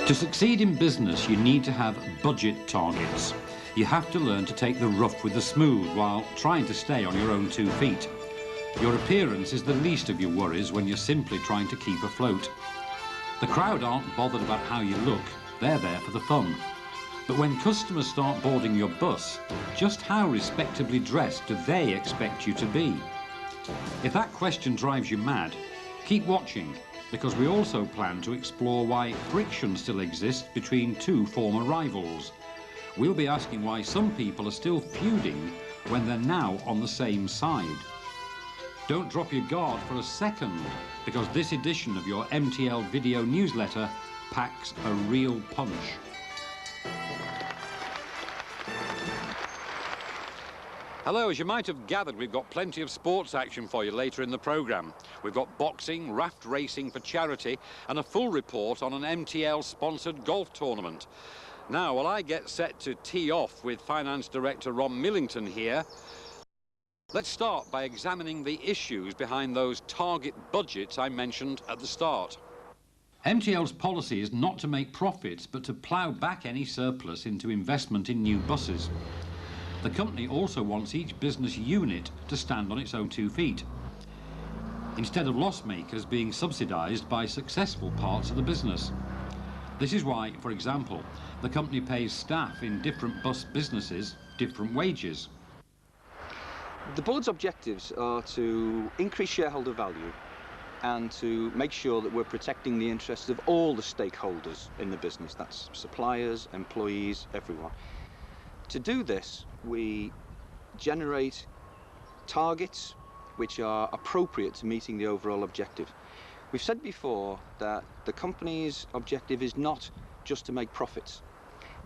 To succeed in business, you need to have budget targets. You have to learn to take the rough with the smooth while trying to stay on your own 2 feet. Your appearance is the least of your worries when you're simply trying to keep afloat. The crowd aren't bothered about how you look, they're there for the fun. But when customers start boarding your bus, just how respectably dressed do they expect you to be? If that question drives you mad, keep watching, because we also plan to explore why friction still exists between 2 former rivals. We'll be asking why some people are still feuding when they're now on the same side. Don't drop your guard for a second, because this edition of your MTL video newsletter packs a real punch. Hello, as you might have gathered, we've got plenty of sports action for you later in the programme. We've got boxing, raft racing for charity, and a full report on an MTL-sponsored golf tournament. Now, while I get set to tee off with Finance Director Ron Millington here, let's start by examining the issues behind those target budgets I mentioned at the start. MTL's policy is not to make profits, but to plough back any surplus into investment in new buses. The company also wants each business unit to stand on its own 2 feet, instead of loss makers being subsidised by successful parts of the business. This is why, for example, the company pays staff in different bus businesses different wages. The board's objectives are to increase shareholder value and to make sure that we're protecting the interests of all the stakeholders in the business. That's suppliers, employees, everyone. To do this, we generate targets which are appropriate to meeting the overall objective. We've said before that the company's objective is not just to make profits.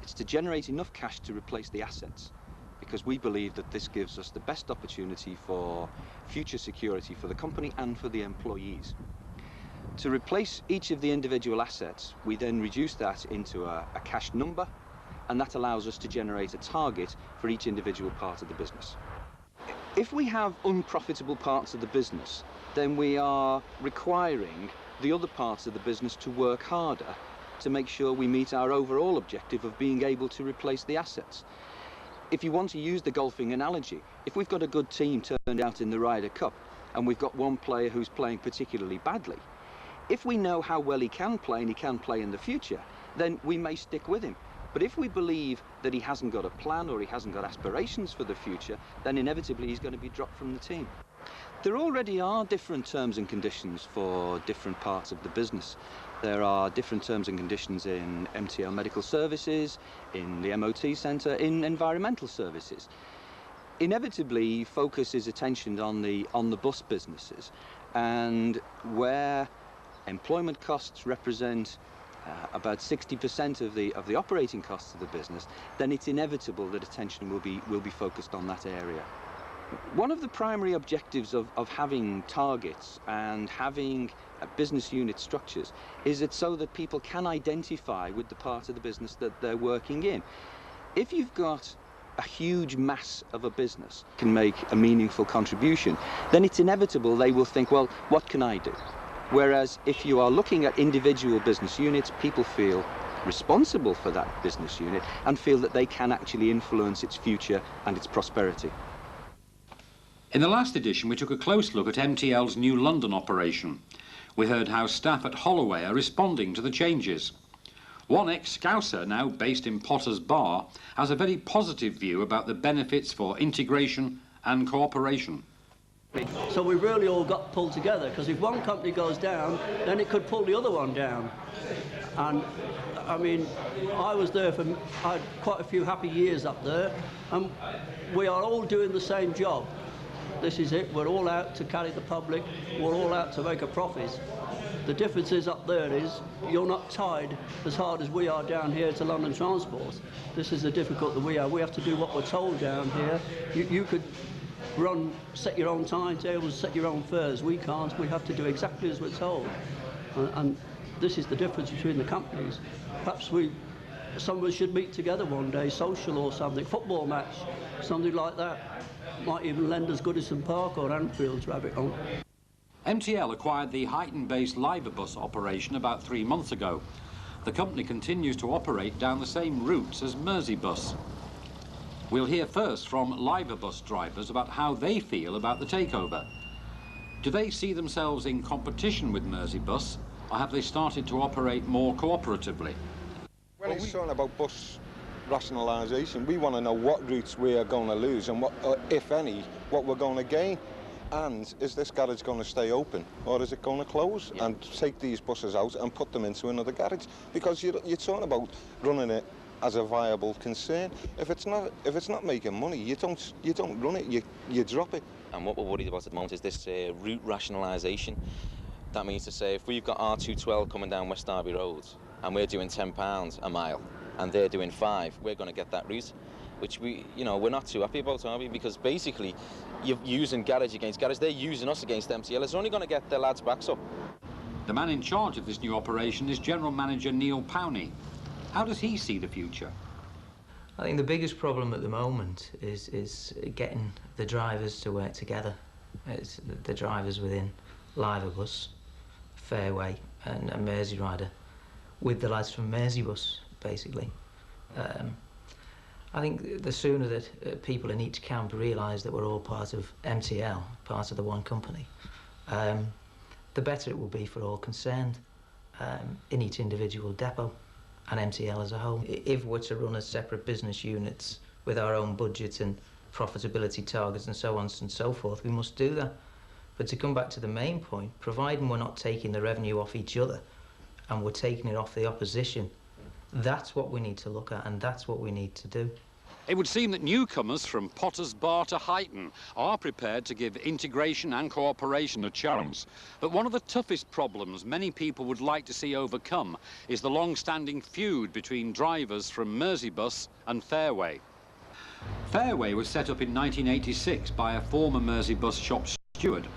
It's to generate enough cash to replace the assets, because we believe that this gives us the best opportunity for future security for the company and for the employees. To replace each of the individual assets, we then reduce that into a cash number, and that allows us to generate a target for each individual part of the business. If we have unprofitable parts of the business, then we are requiring the other parts of the business to work harder to make sure we meet our overall objective of being able to replace the assets. If you want to use the golfing analogy, if we've got a good team turned out in the Ryder Cup and we've got one player who's playing particularly badly, if we know how well he can play and he can play in the future, then we may stick with him. But if we believe that he hasn't got a plan or he hasn't got aspirations for the future, then inevitably he's going to be dropped from the team. There already are different terms and conditions for different parts of the business. There are different terms and conditions in MTL Medical Services, in the MOT Centre, in environmental services. Inevitably, focus is attention on the bus businesses, and where employment costs represent about 60% of the operating costs of the business, then it's inevitable that attention will be focused on that area. One of the primary objectives of having targets and having business unit structures is it so that people can identify with the part of the business that they're working in. If you've got a huge mass of a business can make a meaningful contribution, then it's inevitable they will think, well, what can I do? Whereas if you are looking at individual business units, people feel responsible for that business unit and feel that they can actually influence its future and its prosperity. In the last edition, we took a close look at MTL's new London operation. We heard how staff at Holloway are responding to the changes. One ex-Scouser, now based in Potter's Bar, has a very positive view about the benefits for integration and cooperation. So we really all got pulled together, because if one company goes down, then it could pull the other one down. And I mean, I had quite a few happy years up there, and we are all doing the same job. This is it, we're all out to carry the public, we're all out to make a profit. The difference is up there is you're not tied as hard as we are down here to London Transport. This is the difficult that we are. We have to do what we're told down here. You could set your own timetables, set your own fares. We can't. We have to do exactly as we're told. And this is the difference between the companies. Perhaps some of us should meet together one day, social or something, football match, something like that. Might even lend as Goodison Park or Anfield to have it on. MTL acquired the Huyton-based Liverbus operation about 3 months ago. The company continues to operate down the same routes as Merseybus. We'll hear first from Liverbus drivers about how they feel about the takeover. Do they see themselves in competition with Merseybus, or have they started to operate more cooperatively? Well, it's talking about bus rationalisation. We want to know what routes we are going to lose and what, if any, what we're going to gain. And is this garage going to stay open, or is it going to close and take these buses out and put them into another garage? Because you're talking about running it as a viable concern. If it's not making money, you don't run it. You drop it. And what we're worried about at the moment is this route rationalisation. That means to say, if we've got R212 coming down West Derby Road and we're doing £10 a mile and they're doing 5, we're going to get that route, which we're not too happy about, are we? Because basically, you're using garage against garage. They're using us against MTL. It's only going to get their lads' backs up. The man in charge of this new operation is General Manager Neil Powney. How does he see the future? I think the biggest problem at the moment is getting the drivers to work together. It's the drivers within Liverbus, Fairway and Merseyrider with the lads from Merseybus, basically. I think the sooner that people in each camp realise that we're all part of MTL, part of the one company, the better it will be for all concerned in each individual depot and MTL as a whole. If we're to run as separate business units with our own budgets and profitability targets and so on and so forth, we must do that. But to come back to the main point, providing we're not taking the revenue off each other and we're taking it off the opposition, that's what we need to look at and that's what we need to do. It would seem that newcomers from Potters Bar to Huyton are prepared to give integration and cooperation a challenge. But one of the toughest problems many people would like to see overcome is the long-standing feud between drivers from Merseybus and Fairway. Fairway was set up in 1986 by a former Merseybus shop steward.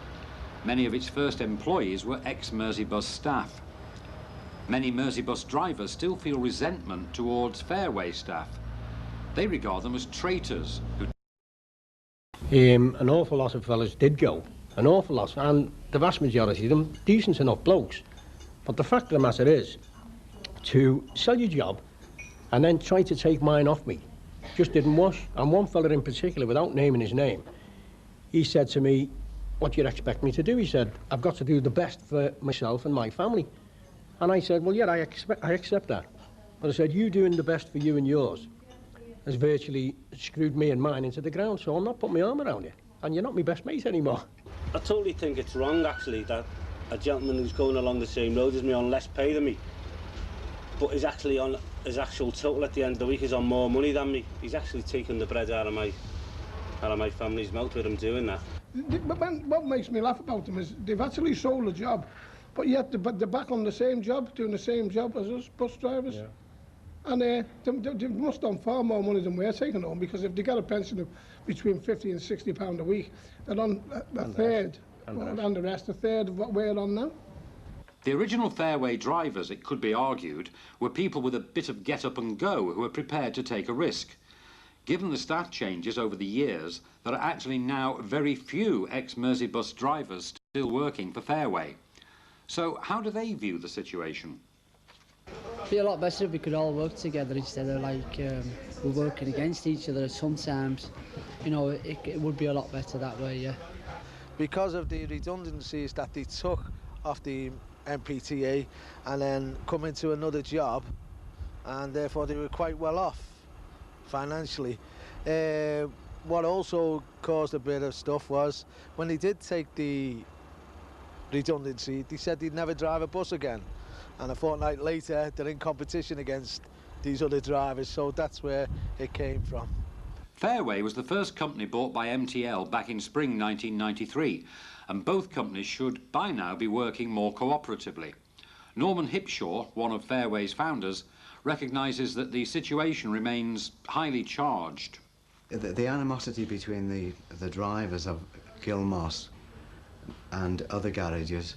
Many of its first employees were ex-Merseybus staff. Many Merseybus drivers still feel resentment towards Fairway staff. They regard them as traitors. An awful lot of fellas did go, an awful lot, and the vast majority of them decent enough blokes. But the fact of the matter is, to sell your job and then try to take mine off me just didn't wash. And one fella in particular, without naming his name, he said to me, "What do you expect me to do?" He said, "I've got to do the best for myself and my family." And I said, "Well, yeah, I accept that." But I said, "You doing the best for you and yours has virtually screwed me and mine into the ground, so I'm not putting my arm around you, and you're not my best mate anymore." I totally think it's wrong, actually, that a gentleman who's going along the same road as me on less pay than me, but is actually on his actual total at the end of the week is on more money than me. He's actually taking the bread out of my family's mouth with him doing that. But what makes me laugh about them is they've actually sold a job, but yet they're back on the same job, doing the same job as us bus drivers. Yeah. And they must have far more money than we're taking home, because if they get a pension of between £50 and £60 a week, they're on a third, and the rest, a third of what we're on now. The original Fairway drivers, it could be argued, were people with a bit of get up and go who were prepared to take a risk. Given the staff changes over the years, there are actually now very few ex-Merseybus drivers still working for Fairway. So how do they view the situation? It'd be a lot better if we could all work together instead of we're working against each other sometimes. It would be a lot better that way, yeah. Because of the redundancies that they took off the MPTA and then come into another job, and therefore they were quite well off financially. What also caused a bit of stuff was when they did take the redundancy, they said they'd never drive a bus again. And a fortnight later, they're in competition against these other drivers, so that's where it came from. Fairway was the first company bought by MTL back in spring 1993, and both companies should by now be working more cooperatively. Norman Hipshaw, one of Fairway's founders, recognises that the situation remains highly charged. The animosity between the drivers of Gilmoss and other garages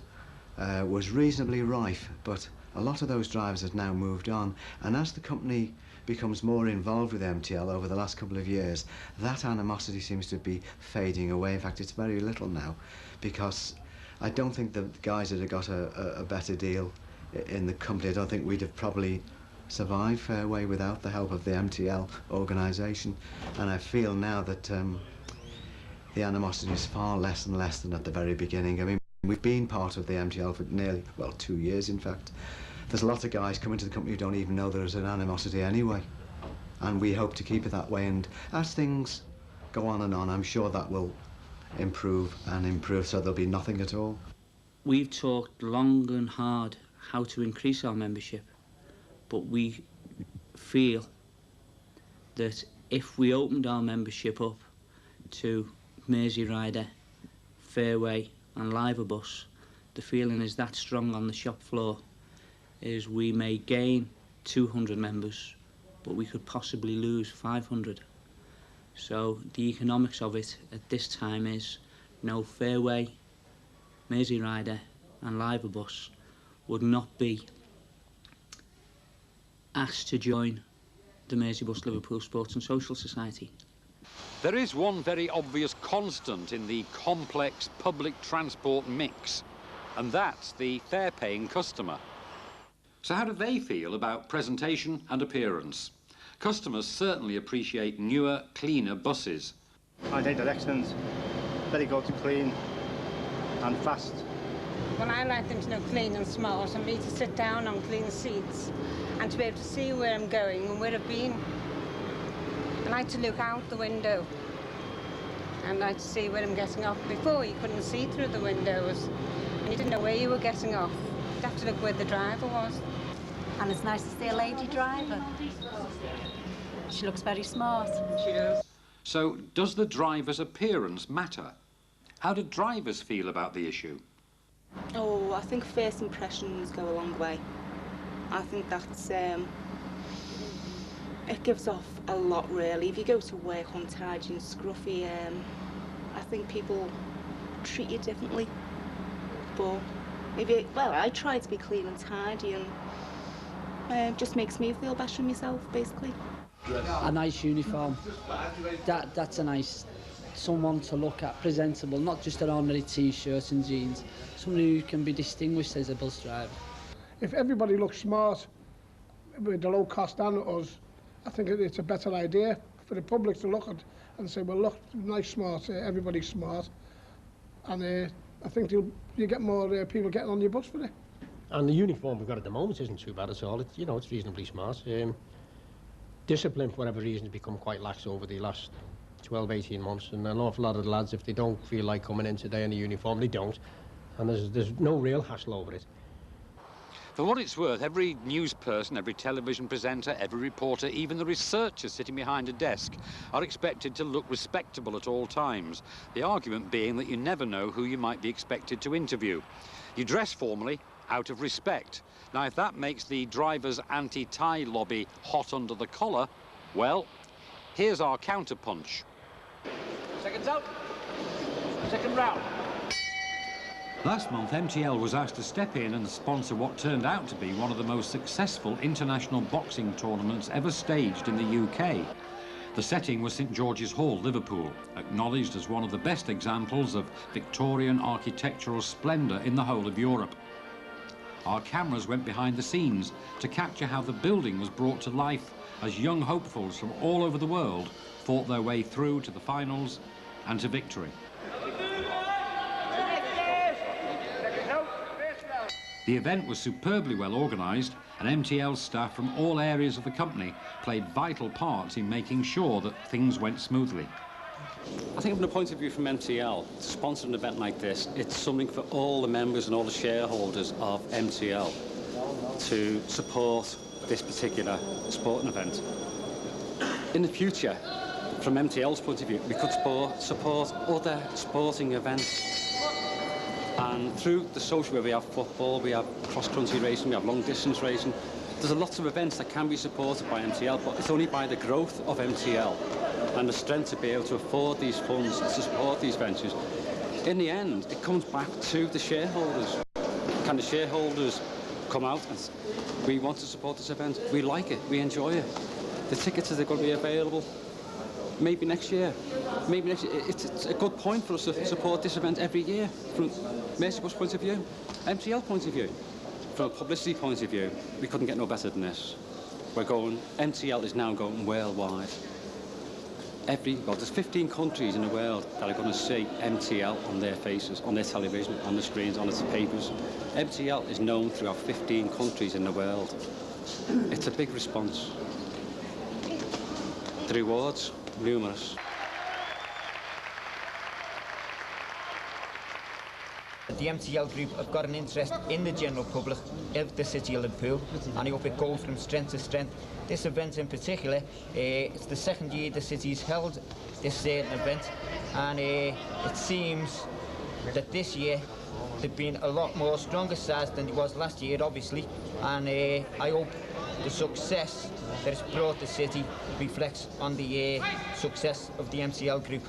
was reasonably rife, but a lot of those drivers have now moved on, and as the company becomes more involved with MTL over the last couple of years, that animosity seems to be fading away. In fact, it's very little now, because I don't think the guys that have got a better deal in the company. I don't think we'd have probably survived Fairway without the help of the MTL organisation, and I feel now that the animosity is far less and less than at the very beginning. I mean, we've been part of the MTL for nearly, well, 2 years in fact. There's a lot of guys coming to the company who don't even know there's an animosity anyway, and we hope to keep it that way, and as things go on, I'm sure that will improve and improve, so there'll be nothing at all. We've talked long and hard how to increase our membership, but we feel that if we opened our membership up to Mersey Rider, Fairway and Liverbus, the feeling is that strong on the shop floor is we may gain 200 members, but we could possibly lose 500. So the economics of it at this time is no Fairway, Mersey Rider and Liverbus would not be asked to join the Merseybus Liverpool Sports and Social Society. There is one very obvious constant in the complex public transport mix, and that's the fare-paying customer. So how do they feel about presentation and appearance? Customers certainly appreciate newer, cleaner buses. I think they're excellent, very good, clean and fast. Well, I like them to know clean and smart, and me to sit down on clean seats and to be able to see where I'm going and where I've been. I like to look out the window and I like to see where I'm getting off. Before, you couldn't see through the windows and you didn't know where you were getting off. You'd have to look where the driver was. And it's nice to see a lady driver. She looks very smart. She does. So, does the driver's appearance matter? How do drivers feel about the issue? Oh, I think first impressions go a long way. I think that's, it gives off a lot, really. If you go to work untidy and scruffy, I think people treat you differently. But if you, well, I try to be clean and tidy, and it just makes me feel better in myself, basically. A nice uniform. That's a nice someone to look at, presentable, not just an ordinary t-shirt and jeans. Someone who can be distinguished as a bus driver. If everybody looks smart with the low cost and us, I think it's a better idea for the public to look at and say, well, look, nice, smart, everybody's smart. And I think you get more people getting on your bus for it. And the uniform we've got at the moment isn't too bad at all. It's, you know, it's reasonably smart. Discipline, for whatever reason, has become quite lax over the last 12, 18 months. And an awful lot of the lads, if they don't feel like coming in today in a uniform, they don't. And there's no real hassle over it. For what it's worth, every news person, every television presenter, every reporter, even the researchers sitting behind a desk are expected to look respectable at all times. The argument being that you never know who you might be expected to interview. You dress formally out of respect. Now, if that makes the driver's anti-tie lobby hot under the collar, well, here's our counterpunch. Seconds out. Second round. Last month, MTL was asked to step in and sponsor what turned out to be one of the most successful international boxing tournaments ever staged in the UK. The setting was St George's Hall, Liverpool, acknowledged as one of the best examples of Victorian architectural splendour in the whole of Europe. Our cameras went behind the scenes to capture how the building was brought to life as young hopefuls from all over the world fought their way through to the finals and to victory. The event was superbly well organised, and MTL staff from all areas of the company played vital parts in making sure that things went smoothly. I think from the point of view from MTL, to sponsor an event like this, it's something for all the members and all the shareholders of MTL to support this particular sporting event. In the future, from MTL's point of view, we could support other sporting events. And through the social, where we have football, we have cross-country racing, we have long-distance racing, there's lots of events that can be supported by MTL, but it's only by the growth of MTL and the strength to be able to afford these funds to support these ventures. In the end, it comes back to the shareholders. Can the shareholders come out and say, we want to support this event, we like it, we enjoy it. The tickets are going to be available maybe next year. Maybe next year. It's a good point for us to support this event every year from Merseybus point of view, MTL point of view. from a publicity point of view, we couldn't get no better than this. MTL is now going worldwide. There's 15 countries in the world that are going to see MTL on their faces, on their television, on the screens, on its papers. MTL is known throughout 15 countries in the world. It's a big response. The rewards, numerous. The MTL group have got an interest in the general public of the city of Liverpool, and I hope it goes from strength to strength. This event in particular, it's the second year the city's held this event, and it seems that this year there've been a lot more stronger sides than there was last year, obviously, and I hope the success that it's brought the city reflects on the success of the MTL group.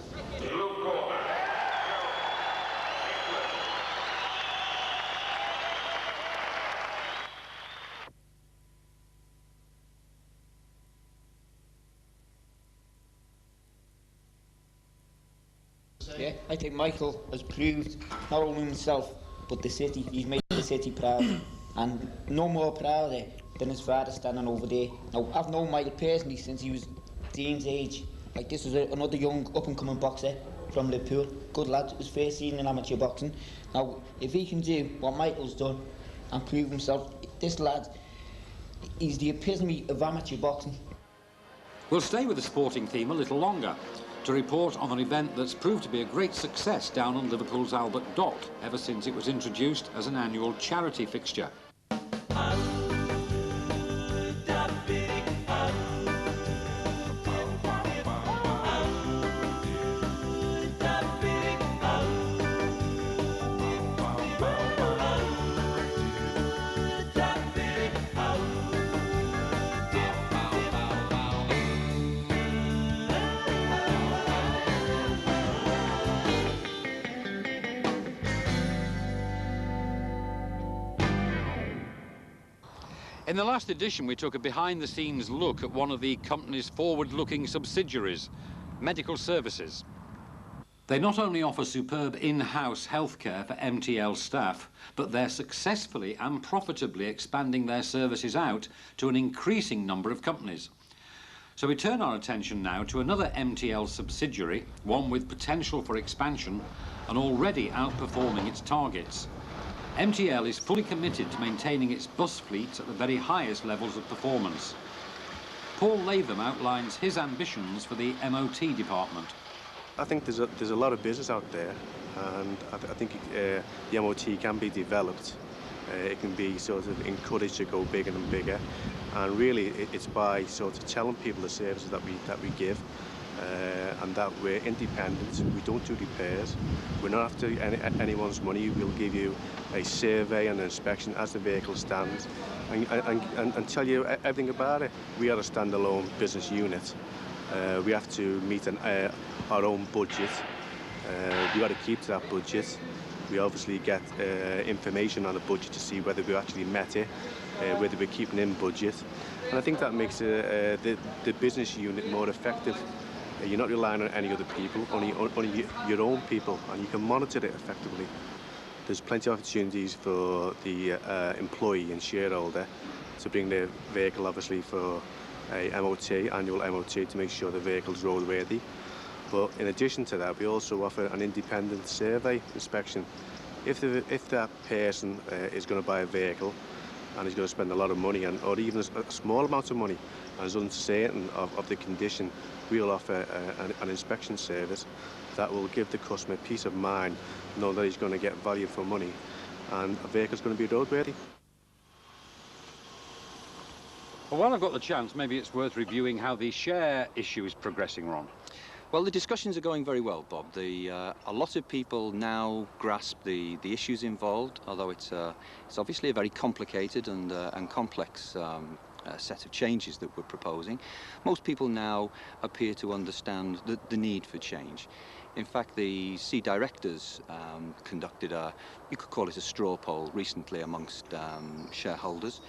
Yeah, I think Michael has proved not only himself but the city. He's made the city proud, and no more prouder than his father standing over there. Now, I've known Michael personally since he was Dean's age. Like, this is another young up-and-coming boxer from Liverpool. Good lad, his first season in amateur boxing. Now, if he can do what Michael's done and prove himself, this lad, he's the epitome of amateur boxing. We'll stay with the sporting theme a little longer to report on an event that's proved to be a great success down on Liverpool's Albert Dock ever since it was introduced as an annual charity fixture. In the last edition, we took a behind-the-scenes look at one of the company's forward-looking subsidiaries, Medical Services. They not only offer superb in-house healthcare for MTL staff, but they're successfully and profitably expanding their services out to an increasing number of companies. So we turn our attention now to another MTL subsidiary, one with potential for expansion and already outperforming its targets. MTL is fully committed to maintaining its bus fleet at the very highest levels of performance. Paul Latham outlines his ambitions for the MOT department. I think there's a lot of business out there, and I think the MOT can be developed. It can be sort of encouraged to go bigger and bigger, and really it's by sort of telling people the services that we give. And that we're independent, we don't do repairs, we're not after anyone's money. We'll give you a survey and an inspection as the vehicle stands and tell you everything about it. We are a standalone business unit. We have to meet our own budget. We've got to keep to that budget. We obviously get information on the budget to see whether we actually met it, whether we're keeping in budget. And I think that makes the business unit more effective. You're not relying on any other people, only your own people, and you can monitor it effectively. There's plenty of opportunities for the employee and shareholder to bring their vehicle, obviously, for a MOT, annual MOT, to make sure the vehicle's roadworthy. But in addition to that, we also offer an independent survey inspection. If that person is going to buy a vehicle and is going to spend a lot of money, or even a small amount of money, and is uncertain of the condition, we'll offer an inspection service that will give the customer peace of mind, knowing that he's going to get value for money and a vehicle's going to be roadworthy. Well, while I've got the chance, maybe it's worth reviewing how the share issue is progressing, Ron. Well, the discussions are going very well, Bob. A lot of people now grasp the issues involved, although it's obviously a very complicated and complex set of changes that we're proposing. Most people now appear to understand the need for change. In fact, the C directors conducted you could call it a straw poll recently amongst shareholders,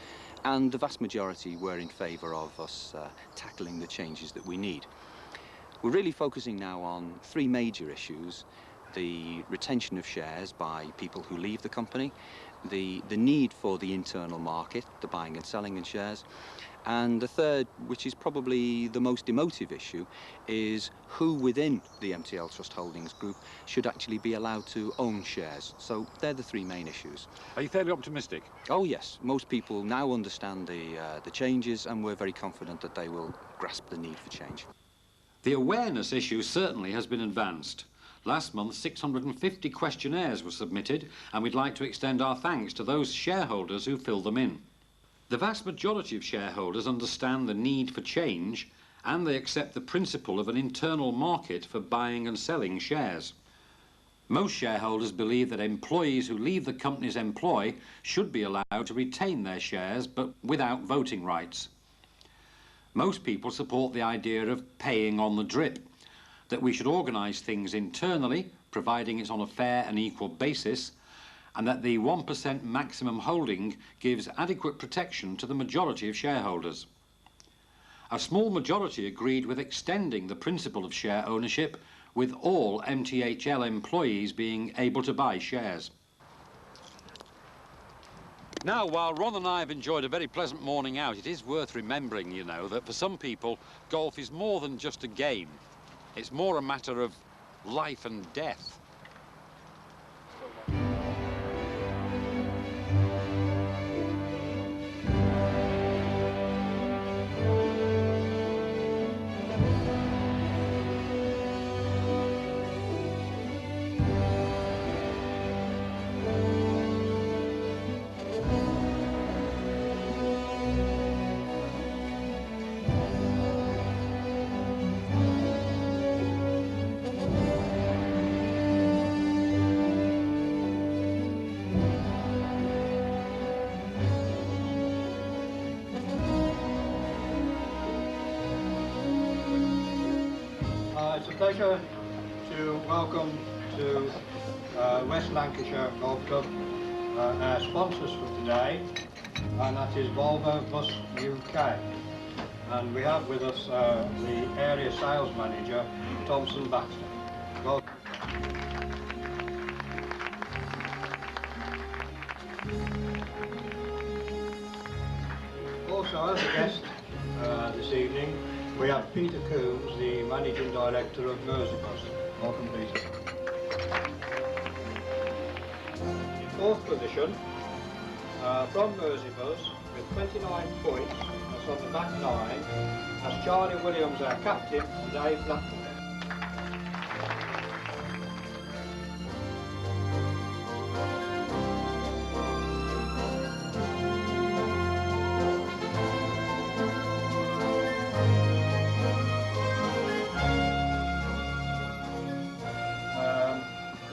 and the vast majority were in favour of us tackling the changes that we need. We're really focusing now on three major issues, the retention of shares by people who leave the company, the need for the internal market, the buying and selling in shares, and the third, which is probably the most emotive issue, is who within the MTL Trust Holdings Group should actually be allowed to own shares. So they're the three main issues. Are you fairly optimistic? Oh yes, most people now understand the changes, and we're very confident that they will grasp the need for change. The awareness issue certainly has been advanced. Last month, 650 questionnaires were submitted, and we'd like to extend our thanks to those shareholders who filled them in. The vast majority of shareholders understand the need for change, and they accept the principle of an internal market for buying and selling shares. Most shareholders believe that employees who leave the company's employ should be allowed to retain their shares, but without voting rights. Most people support the idea of paying on the drip, that we should organise things internally, providing it's on a fair and equal basis, and that the 1% maximum holding gives adequate protection to the majority of shareholders. A small majority agreed with extending the principle of share ownership, with all MTHL employees being able to buy shares. Now, while Ron and I have enjoyed a very pleasant morning out, it is worth remembering, you know, that for some people, golf is more than just a game. It's more a matter of life and death. It's a pleasure to welcome to West Lancashire Golf Club our sponsors for today, and that is Volvo Bus UK. And we have with us the area sales manager, Thompson Baxter. Welcome. Also as a guest this evening, we have Peter Coombs, the Managing Director of Merseybus. Welcome, Peter. In fourth position, from Merseybus, with 29 points, that's on the back nine, that's Charlie Williams, our captain, and Dave Blackman.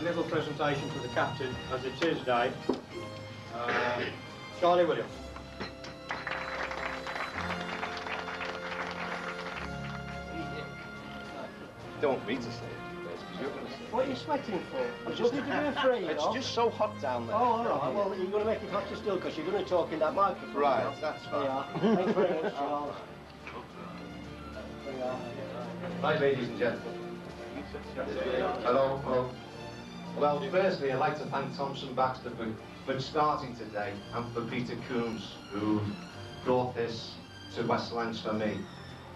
Little presentation for the captain, as it is, Dave. Charlie Williams. Don't want me to say it. What are you sweating for? I'm Just need to be afraid, It's just so hot down there. Oh, all right. Well, you're going to make it hotter still because you're going to talk in that microphone. Right, now. that's There you are. fine. Thanks very much, Charles. There you are. Hi, ladies and gentlemen. Hello, hello. Well, firstly, I'd like to thank Thompson Baxter for starting today, and for Peter Coombs, who brought this to Westlands for me.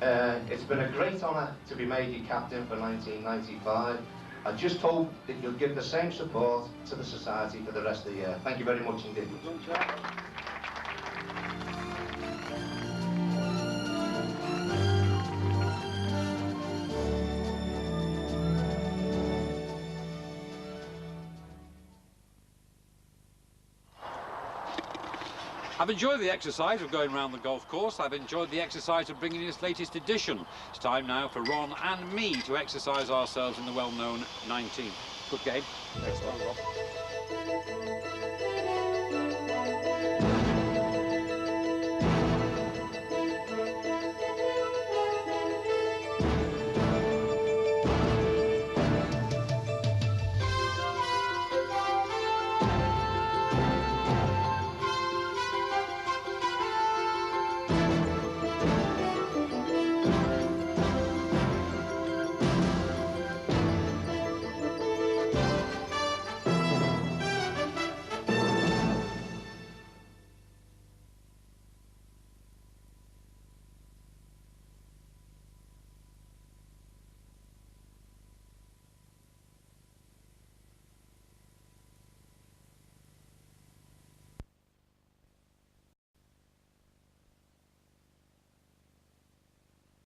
It's been a great honour to be made your captain for 1995. I just hope that you'll give the same support to the society for the rest of the year. Thank you very much indeed. I've enjoyed the exercise of going around the golf course. I've enjoyed the exercise of bringing in its latest edition. It's time now for Ron and me to exercise ourselves in the well-known 19. Good game. Thanks, Rob.